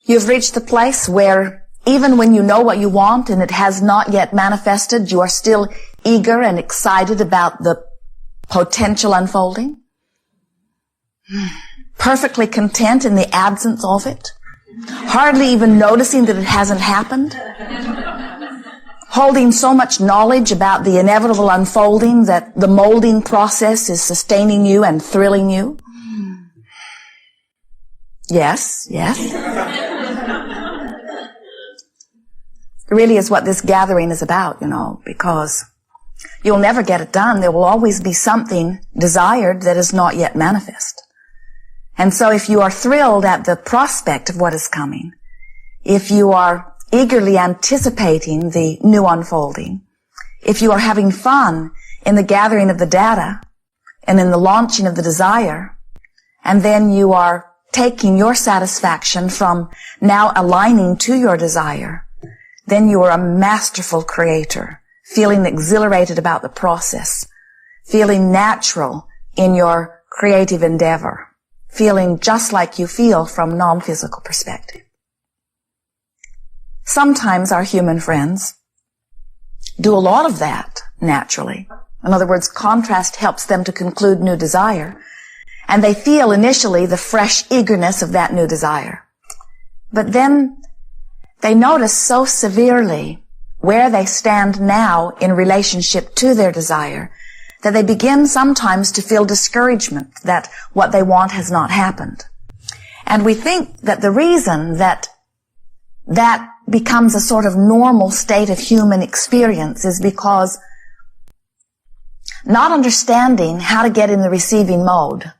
You've reached the place where even when you know what you want and it has not yet manifested, you are still eager and excited about the potential unfolding. Perfectly content in the absence of it. Hardly even noticing that it hasn't happened. Holding so much knowledge about the inevitable unfolding that the molding process is sustaining you and thrilling you. Yes, yes. It really is what this gathering is about, because you'll never get it done. There will always be something desired that is not yet manifest. And so if you are thrilled at the prospect of what is coming, if you are eagerly anticipating the new unfolding, if you are having fun in the gathering of the data and in the launching of the desire, and then you are taking your satisfaction from now aligning to your desire, then you are a masterful creator, feeling exhilarated about the process, feeling natural in your creative endeavor, feeling just like you feel from non-physical perspective. Sometimes our human friends do a lot of that naturally. In other words, contrast helps them to conclude new desire, and they feel initially the fresh eagerness of that new desire. But then they notice so severely where they stand now in relationship to their desire that they begin sometimes to feel discouragement that what they want has not happened. And we think that the reason that becomes a sort of normal state of human experience is because not understanding how to get in the receiving mode,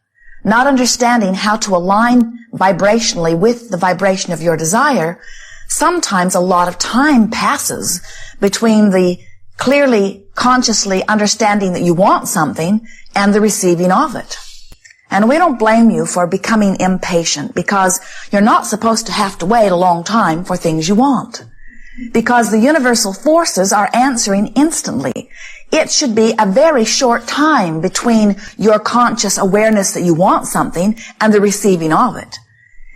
not understanding how to align vibrationally with the vibration of your desire, sometimes a lot of time passes between the clearly, consciously understanding that you want something and the receiving of it. And we don't blame you for becoming impatient, because you're not supposed to have to wait a long time for things you want. Because the universal forces are answering instantly. It should be a very short time between your conscious awareness that you want something and the receiving of it.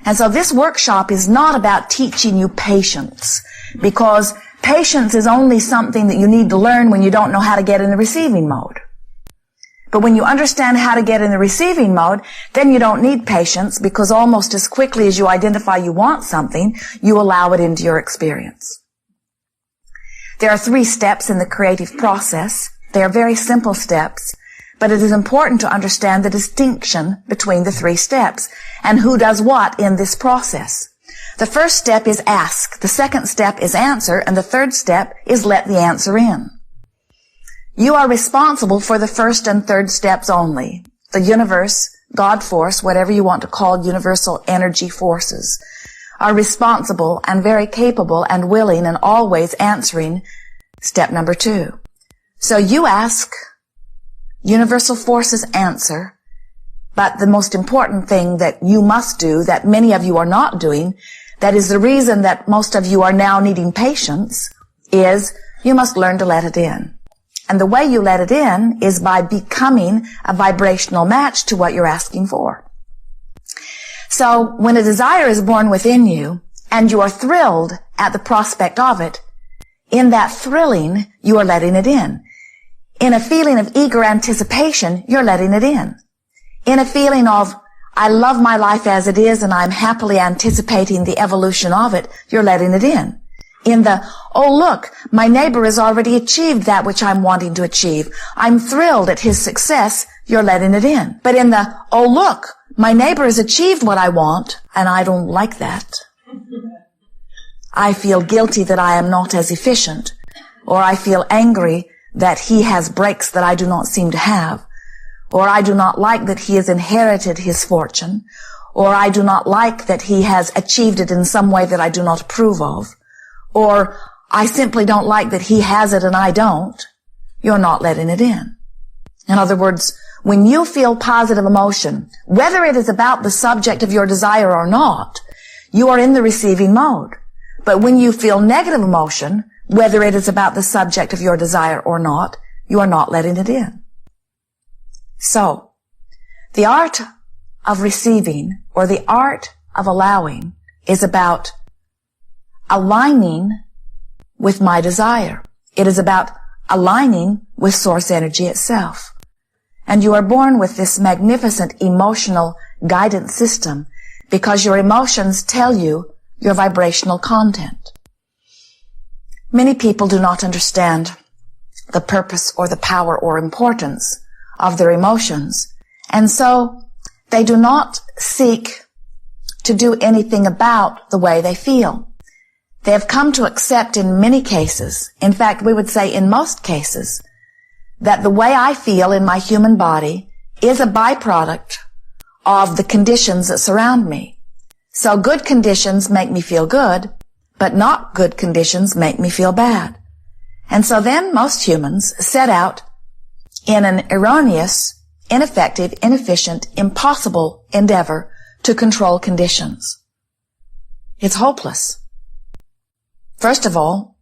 And so this workshop is not about teaching you patience, because patience is only something that you need to learn when you don't know how to get in the receiving mode. But when you understand how to get in the receiving mode, then you don't need patience, because almost as quickly as you identify you want something, you allow it into your experience. There are 3 steps in the creative process. They are very simple steps, but it is important to understand the distinction between the 3 steps and who does what in this process. The first step is ask, the second step is answer, and the third step is let the answer in. You are responsible for the first and third steps only. The universe, God force, whatever you want to call universal energy forces, are responsible and very capable and willing and always answering step number 2. So you ask, universal forces answer, but the most important thing that you must do, that many of you are not doing, that is the reason that most of you are now needing patience, is you must learn to let it in. And the way you let it in is by becoming a vibrational match to what you're asking for. So when a desire is born within you and you are thrilled at the prospect of it, in that thrilling, you are letting it in. In a feeling of eager anticipation, you're letting it in. In a feeling of, I love my life as it is and I'm happily anticipating the evolution of it, you're letting it in. In the, oh look, my neighbor has already achieved that which I'm wanting to achieve. I'm thrilled at his success, you're letting it in. But in the, oh look, my neighbor has achieved what I want and I don't like that. I feel guilty that I am not as efficient, or I feel angry that he has breaks that I do not seem to have, or I do not like that he has inherited his fortune, or I do not like that he has achieved it in some way that I do not approve of, or I simply don't like that he has it and I don't. You're not letting it in. In other words, when you feel positive emotion, whether it is about the subject of your desire or not, you are in the receiving mode. But when you feel negative emotion, whether it is about the subject of your desire or not, you are not letting it in. So, the art of receiving, or the art of allowing, is about aligning with my desire. It is about aligning with source energy itself. And you are born with this magnificent emotional guidance system because your emotions tell you your vibrational content. Many people do not understand the purpose or the power or importance of their emotions, and so they do not seek to do anything about the way they feel. They have come to accept in many cases, in fact we would say in most cases, that the way I feel in my human body is a byproduct of the conditions that surround me. So good conditions make me feel good, but not good conditions make me feel bad. And so then most humans set out in an erroneous, ineffective, inefficient, impossible endeavor to control conditions. It's hopeless. First of all,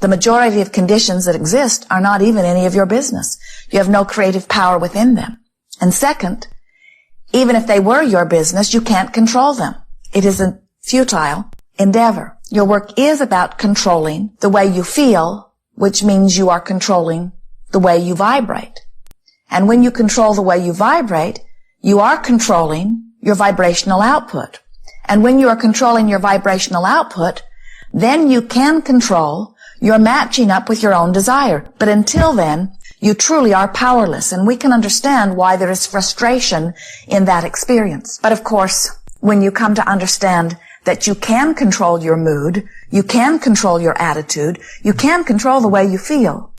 the majority of conditions that exist are not even any of your business. You have no creative power within them. And second, even if they were your business, you can't control them. It is a futile endeavor. Your work is about controlling the way you feel, which means you are controlling the way you vibrate. And when you control the way you vibrate, you are controlling your vibrational output. And when you are controlling your vibrational output, then you can control your matching up with your own desire. But until then, you truly are powerless, and we can understand why there is frustration in that experience. But of course, when you come to understand that you can control your mood, you can control your attitude, you can control the way you feel,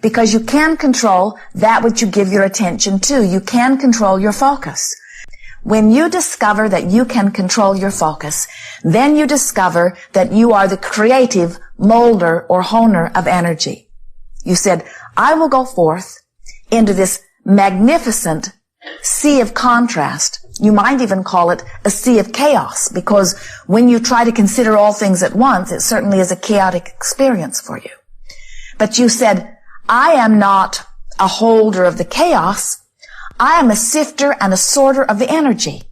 because you can control that which you give your attention to. You can control your focus. When you discover that you can control your focus, then you discover that you are the creative molder or honer of energy. You said, I will go forth into this magnificent sea of contrast. You might even call it a sea of chaos, because when you try to consider all things at once, it certainly is a chaotic experience for you. But you said, I am not a holder of the chaos. I am a sifter and a sorter of the energy.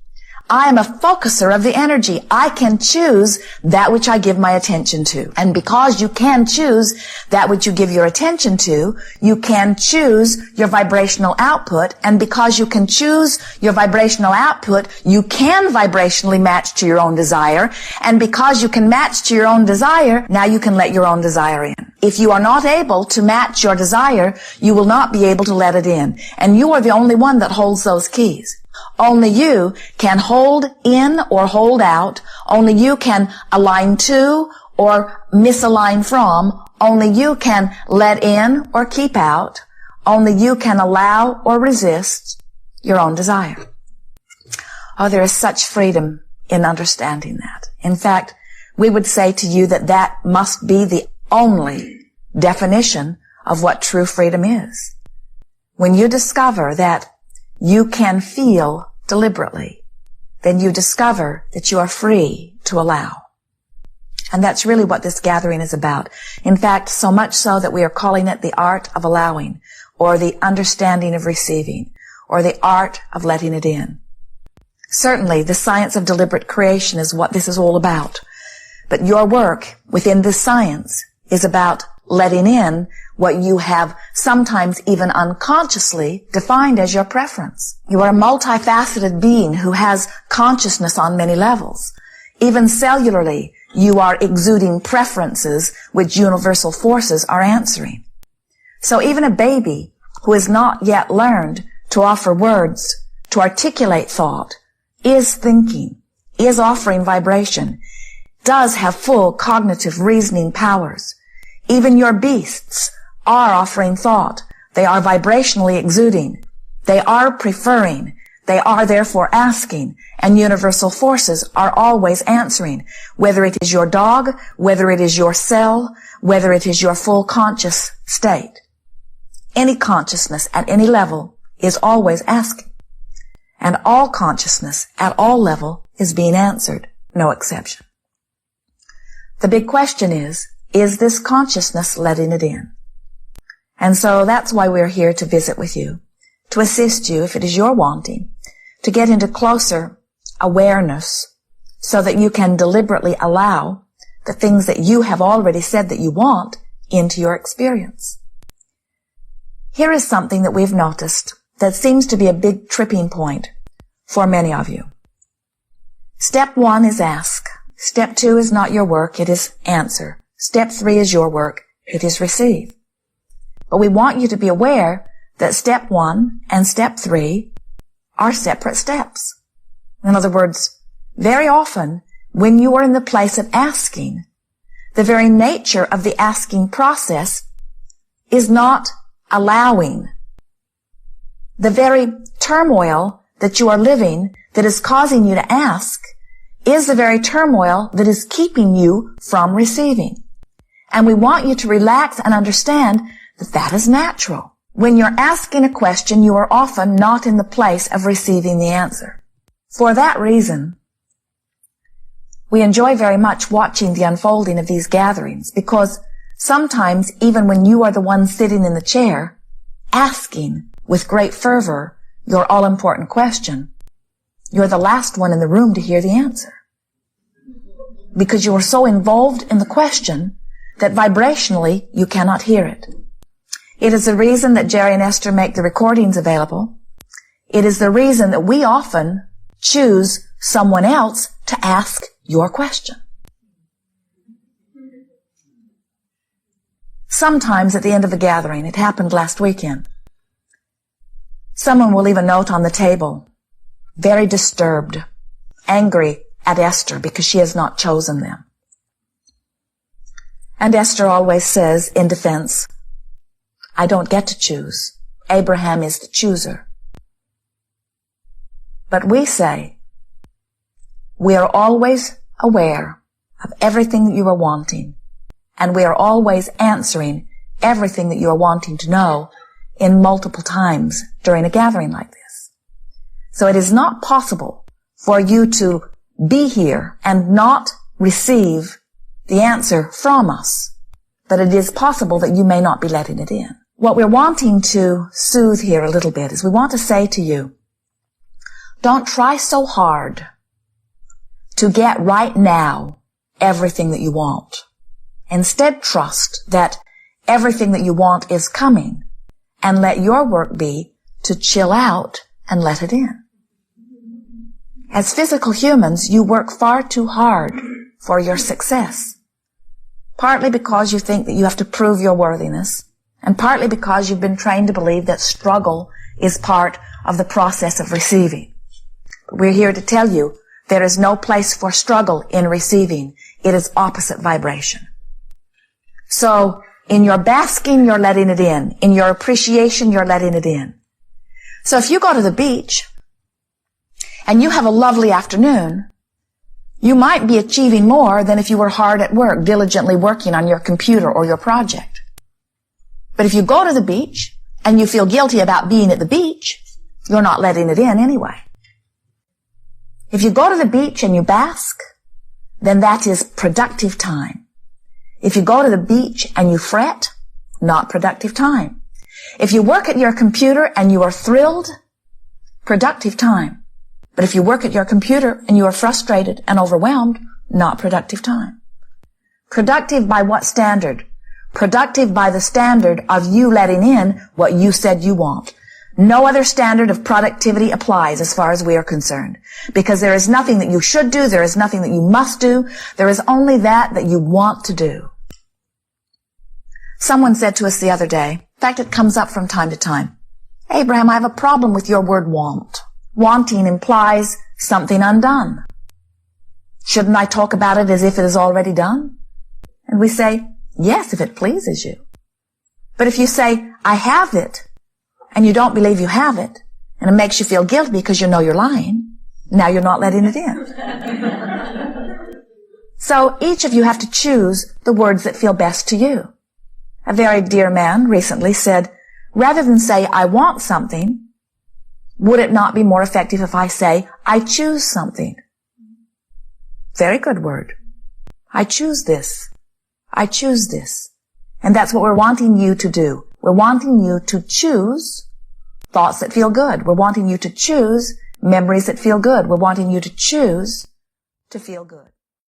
I am a focuser of the energy. I can choose that which I give my attention to. And because you can choose that which you give your attention to, you can choose your vibrational output. And because you can choose your vibrational output, you can vibrationally match to your own desire. And because you can match to your own desire, now you can let your own desire in. If you are not able to match your desire, you will not be able to let it in. And you are the only one that holds those keys. Only you can hold in or hold out. Only you can align to or misalign from. Only you can let in or keep out. Only you can allow or resist your own desire. Oh, there is such freedom in understanding that. In fact, we would say to you that that must be the only definition of what true freedom is. When you discover that you can feel deliberately, then you discover that you are free to allow. And that's really what this gathering is about. In fact, so much so that we are calling it the art of allowing, or the understanding of receiving, or the art of letting it in. Certainly, the science of deliberate creation is what this is all about. But your work within this science is about letting in what you have sometimes even unconsciously defined as your preference. You are a multifaceted being who has consciousness on many levels. Even cellularly, you are exuding preferences which universal forces are answering. So even a baby who has not yet learned to offer words, to articulate thought, is thinking, is offering vibration, does have full cognitive reasoning powers. Even your beasts are offering thought. They are vibrationally exuding. They are preferring. They are therefore asking. And universal forces are always answering. Whether it is your dog, whether it is your cell, whether it is your full conscious state. Any consciousness at any level is always asking. And all consciousness at all level is being answered. No exception. The big question is this consciousness letting it in? And so that's why we're here to visit with you, to assist you, if it is your wanting, to get into closer awareness so that you can deliberately allow the things that you have already said that you want into your experience. Here is something that we've noticed that seems to be a big tripping point for many of you. Step 1 is ask. Step 2 is not your work, it is answer. Step 3 is your work, it is receive. But we want you to be aware that step 1 and step 3 are separate steps. In other words, very often, when you are in the place of asking, the very nature of the asking process is not allowing. The very turmoil that you are living that is causing you to ask is the very turmoil that is keeping you from receiving. And we want you to relax and understand that that is natural. When you're asking a question, you are often not in the place of receiving the answer. For that reason, we enjoy very much watching the unfolding of these gatherings, because sometimes, even when you are the one sitting in the chair, asking with great fervor your all-important question, you're the last one in the room to hear the answer. Because you are so involved in the question that vibrationally you cannot hear it. It is the reason that Jerry and Esther make the recordings available. It is the reason that we often choose someone else to ask your question. Sometimes at the end of the gathering, it happened last weekend, someone will leave a note on the table, very disturbed, angry at Esther because she has not chosen them. And Esther always says in defense, I don't get to choose. Abraham is the chooser. But we say, we are always aware of everything that you are wanting, and we are always answering everything that you are wanting to know in multiple times during a gathering like this. So it is not possible for you to be here and not receive the answer from us, but it is possible that you may not be letting it in. What we're wanting to soothe here a little bit is we want to say to you, don't try so hard to get right now everything that you want. Instead, trust that everything that you want is coming, and let your work be to chill out and let it in. As physical humans, you work far too hard for your success, partly because you think that you have to prove your worthiness, and partly because you've been trained to believe that struggle is part of the process of receiving. But we're here to tell you there is no place for struggle in receiving. It is opposite vibration. So, in your basking, you're letting it in. In your appreciation, you're letting it in. So if you go to the beach and you have a lovely afternoon, you might be achieving more than if you were hard at work, diligently working on your computer or your project. But if you go to the beach and you feel guilty about being at the beach, you're not letting it in anyway. If you go to the beach and you bask, then that is productive time. If you go to the beach and you fret, not productive time. If you work at your computer and you are thrilled, productive time. But if you work at your computer and you are frustrated and overwhelmed, not productive time. Productive by what standard? Productive by the standard of you letting in what you said you want. No other standard of productivity applies as far as we are concerned. Because there is nothing that you should do, there is nothing that you must do, there is only that you want to do. Someone said to us the other day, in fact it comes up from time to time, Abraham, I have a problem with your word want. Wanting implies something undone. Shouldn't I talk about it as if it is already done? And we say, yes, if it pleases you. But if you say, I have it, and you don't believe you have it, and it makes you feel guilty because you know you're lying, now you're not letting it in. So each of you have to choose the words that feel best to you. A very dear man recently said, rather than say, I want something, would it not be more effective if I say, I choose something? Very good word. I choose this. I choose this. And that's what we're wanting you to do. We're wanting you to choose thoughts that feel good. We're wanting you to choose memories that feel good. We're wanting you to choose to feel good.